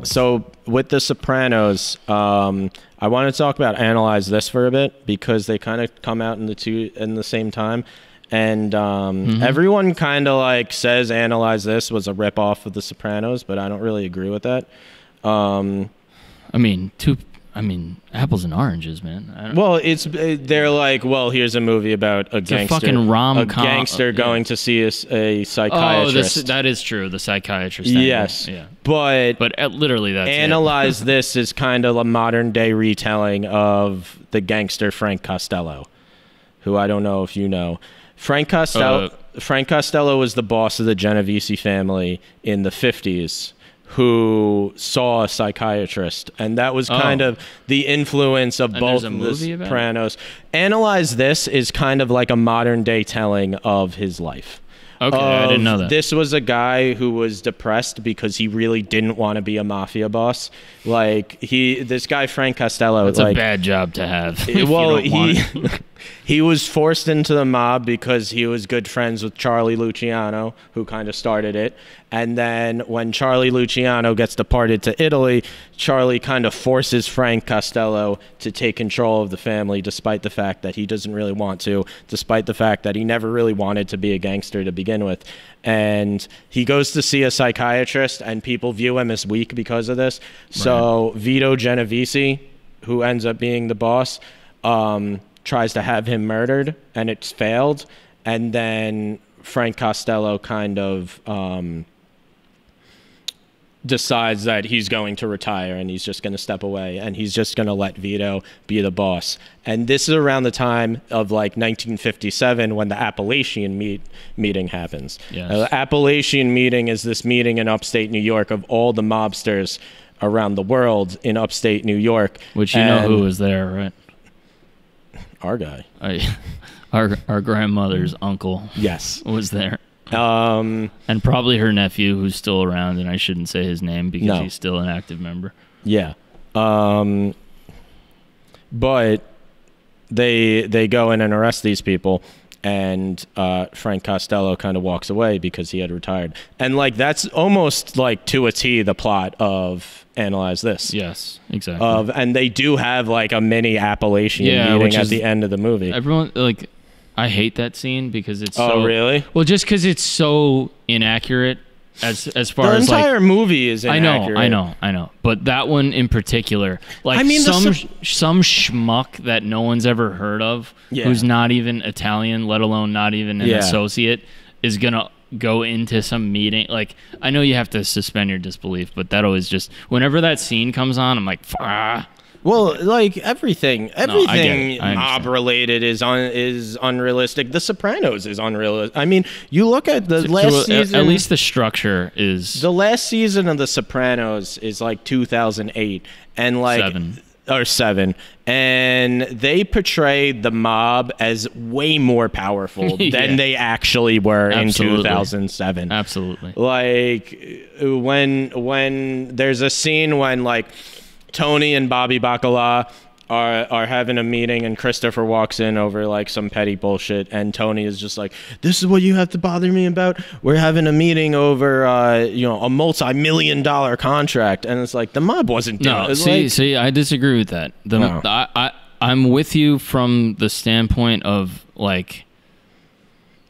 So with The Sopranos, I want to talk about Analyze This for a bit because they kind of come out in the same time. And everyone kind of like says Analyze This was a ripoff of The Sopranos, but I don't really agree with that. I mean, apples and oranges, man. Well, they're like, well, here's a movie about a gangster, a fucking rom-com, going to see a psychiatrist. Oh, that is true. The psychiatrist. Yes, yeah. But literally, that's Analyze This is kind of a modern day retelling of the gangster Frank Costello, who I don't know if you know. Frank Costello was the boss of the Genovese family in the 50s. Who saw a psychiatrist, and that was kind of the influence of both of The Sopranos. Analyze This is kind of like a modern day telling of his life. Okay, I didn't know that. This was a guy who was depressed because he really didn't want to be a mafia boss. Like this guy Frank Costello. That's a bad job to have. He was forced into the mob because he was good friends with Charlie Luciano, who kind of started it. And then when Charlie Luciano gets deported to Italy, Charlie kind of forces Frank Costello to take control of the family, despite the fact that he doesn't really want to, despite the fact that he never really wanted to be a gangster to begin with. And he goes to see a psychiatrist, and people view him as weak because of this. Right. So Vito Genovese, who ends up being the boss, tries to have him murdered, and it's failed. And then Frank Costello kind of decides that he's going to retire and he's just going to step away and he's just going to let Vito be the boss. And this is around the time of like 1957 when the Appalachian meeting happens. Yes. The Appalachian meeting is this meeting in upstate New York of all the mobsters around the world in upstate New York. Which you know who was there, right? Our guy. Our grandmother's uncle. Yes. Was there. And probably her nephew, who's still around, and I shouldn't say his name because he's still an active member. Yeah. But they go in and arrest these people, and Frank Costello kind of walks away because he had retired. And like that's almost like to a T the plot of Analyze This. Yes, exactly. And they do have like a mini Appalachian meeting at the end of the movie. Everyone like. I hate that scene because it's so... Oh, really? Well, just because it's so inaccurate as far as, the entire movie is inaccurate. I know. But that one in particular, like, I mean, some schmuck that no one's ever heard of, who's not even Italian, let alone not even an associate, is going to go into some meeting. Like, I know you have to suspend your disbelief, but that always just... Whenever that scene comes on, I'm like, ah... Well, like everything mob-related is unrealistic. The Sopranos is unrealistic. I mean, you look at the last season... At least the structure is... The last season of The Sopranos is like 2008. And like... 7. And they portrayed the mob as way more powerful than they actually were in 2007. Absolutely. Like, when there's a scene when, like... Tony and Bobby Bacala are having a meeting, and Christopher walks in over like some petty bullshit, and Tony is just like, "This is what you have to bother me about? We're having a meeting over a multi-million-dollar contract," and it's like the mob wasn't doing it. See, I disagree with that. I'm with you from the standpoint of like.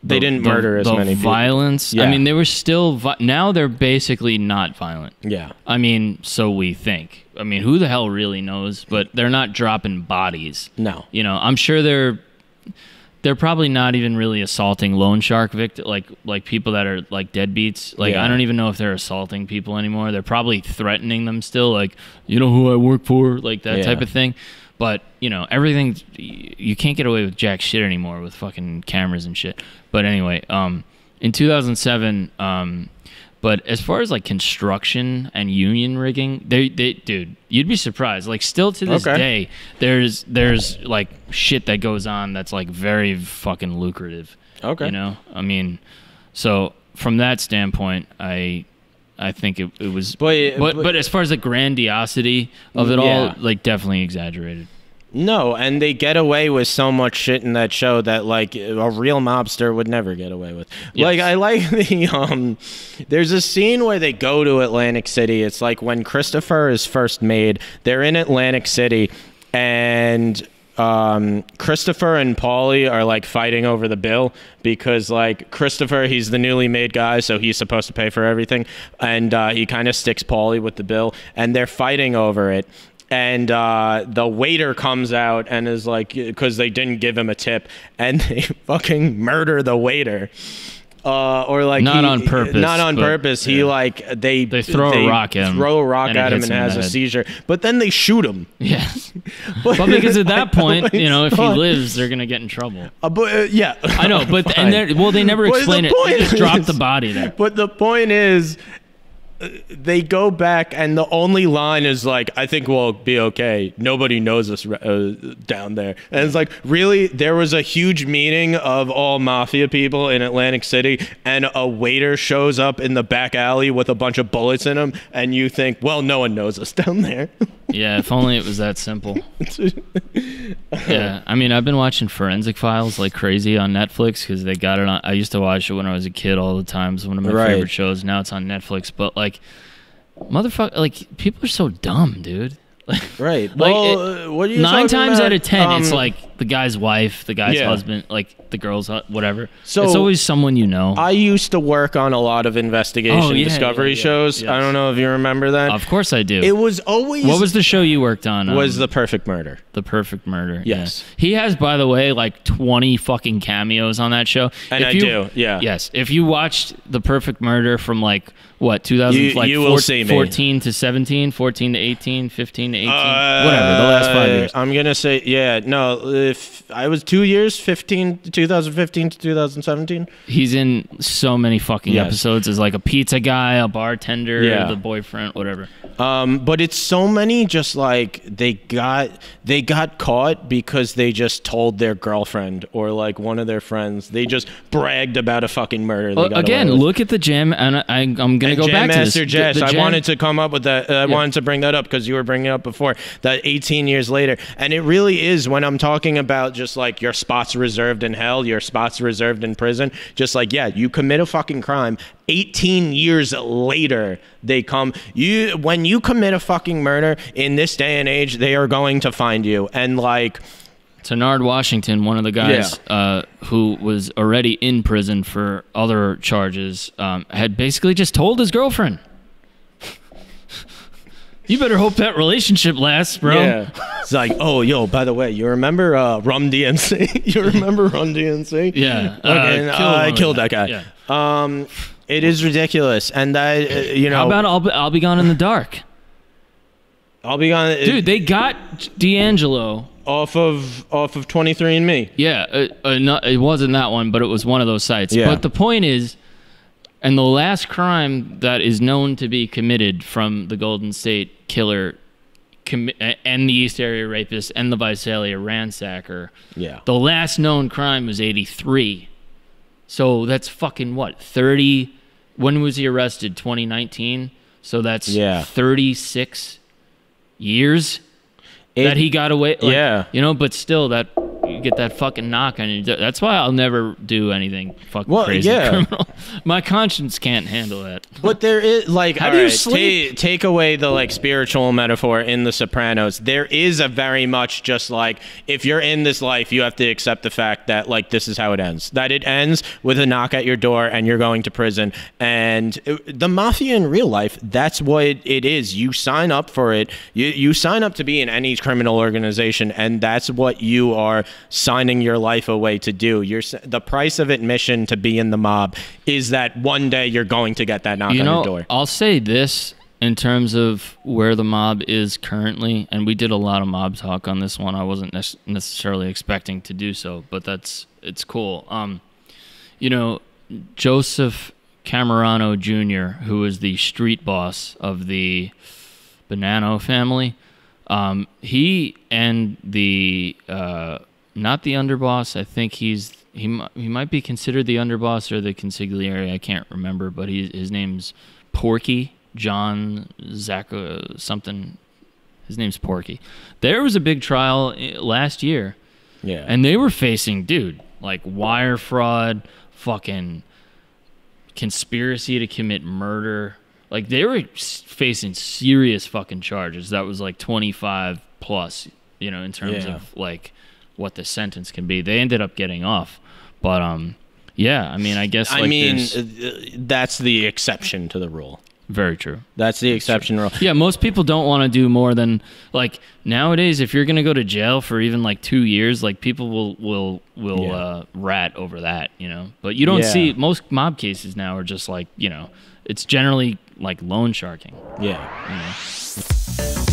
They didn't murder as many people. Violence. Yeah. I mean, they were still... now they're basically not violent. Yeah. I mean, so we think. I mean, who the hell really knows? But they're not dropping bodies. No. You know, I'm sure they're probably not even really assaulting loan shark victims, like people that are like deadbeats. Like, I don't even know if they're assaulting people anymore. They're probably threatening them still. Like, you know who I work for? Like that type of thing. But, you know, everything, you can't get away with jack shit anymore with fucking cameras and shit. But anyway, in 2007, but as far as like construction and union rigging, dude, you'd be surprised. Like still to this day, there's like shit that goes on that's like very fucking lucrative. Okay. You know, I mean, so from that standpoint, I think it was, but as far as the grandiosity of it all, like definitely exaggerated. No, and they get away with so much shit in that show that like a real mobster would never get away with. Yes. Like I like the there's a scene where they go to Atlantic City. It's like when Christopher is first made, they're in Atlantic City and Christopher and Paulie are like fighting over the bill because like Christopher, he's the newly made guy, so he's supposed to pay for everything, and he kind of sticks Paulie with the bill, and they're fighting over it. And the waiter comes out and is like, because they didn't give him a tip, and they fucking murder the waiter. Or like not on purpose. Not on purpose. He like they throw a rock at him. Throw a rock at him and has a head. seizure. But then they shoot him. Yes. But because at that point, you know, if he lives, they're gonna get in trouble. Yeah. I know, but they never explain it. They just drop the body there. But the point is, they go back and the only line is like, I think we'll be okay. Nobody knows us down there. And it's like, really? There was a huge meeting of all mafia people in Atlantic City and a waiter shows up in the back alley with a bunch of bullets in him and you think, well, no one knows us down there. Yeah, if only it was that simple. Yeah, I mean, I've been watching Forensic Files like crazy on Netflix because they got it on. I used to watch it when I was a kid all the time. It's one of my favorite shows. Now it's on Netflix. But like, motherfucker, like people are so dumb, dude. Right. Like well, what are you 9 times about? out of 10, it's like the guy's wife, the guy's husband, like the girl's whatever. So it's always someone you know. I used to work on a lot of investigation discovery shows. Yes. I don't know if you remember that. Of course I do. It was always. What was the show you worked on? Was The Perfect Murder. The Perfect Murder. Yes. Yeah. He has, by the way, like 20 fucking cameos on that show. And I do, yeah. Yes. If you watched The Perfect Murder from like, what, 14 to 17, 14 to 18, 15 to 18, whatever, the last 5 years. I'm going to say, yeah, no, if I was 2 years, 2015 to 2017. He's in so many fucking episodes as like a pizza guy, a bartender, the boyfriend, whatever. But it's so many just like they got caught because they just told their girlfriend or like one of their friends. They just bragged about a fucking murder. They got again, look at the Jam, and I'm going to go back to this. Master Jess. I wanted to come up with that. I wanted to bring that up because you were bringing it up before. That 18 years later, and it really is when I'm talking about just like your spots reserved in hell, your spots reserved in prison. Just like you commit a fucking crime. 18 years later, they come. When you commit a fucking murder in this day and age, they are going to find you. And like Tenard Washington, one of the guys who was already in prison for other charges, had basically just told his girlfriend, "You better hope that relationship lasts, bro." Yeah. It's like, oh, yo, by the way, you remember Rum DMC? You remember Rum DMC? Yeah. I killed that guy. Yeah. It is ridiculous, and that you know. How about I'll Be Gone in the Dark? I'll Be Gone. Dude, they got D'Angelo off of 23andMe. Yeah, it wasn't that one, but it was one of those sites. Yeah. But the point is, and the last crime that is known to be committed from the Golden State Killer, and the East Area Rapist, and the Visalia Ransacker. Yeah. The last known crime was 83. So that's fucking what? 30. When was he arrested? 2019. So that's 36 years that he got away. Like, you know, but still, that you get that fucking knock on you. That's why I'll never do anything fucking crazy criminal. My conscience can't handle that. But there is like, how do you sleep? Take away the like spiritual metaphor in The Sopranos. There is a very much just like, if you're in this life, you have to accept the fact that like this is how it ends. That it ends with a knock at your door and you're going to prison. And the mafia in real life, that's what it is. You sign up for it. You sign up to be in any criminal organization, and that's what you are signing your life away to do. The price of admission to be in the mob is that one day you're going to get that knock on your door. I'll say this in terms of where the mob is currently, and we did a lot of mob talk on this one. I wasn't necessarily expecting to do so, but it's cool. You know, Joseph Camerano Jr., who is the street boss of the Bonanno family, he and the not the underboss. I think he might be considered the underboss or the consigliere. I can't remember, but his name's Porky John Zach something. His name's Porky. There was a big trial last year. Yeah. And they were facing, dude, like wire fraud, fucking conspiracy to commit murder. Like they were facing serious fucking charges. That was like 25 plus, you know, in terms of like what the sentence can be. They ended up getting off. But yeah, I mean, I guess like, I mean, that's the exception to the rule. Very true. That's the exception rule. Yeah, most people don't want to do more than like nowadays. If you're gonna go to jail for even like 2 years, like people will rat over that, you know. But you don't see most mob cases now are just like, you know, it's generally like loan sharking. Yeah. You know?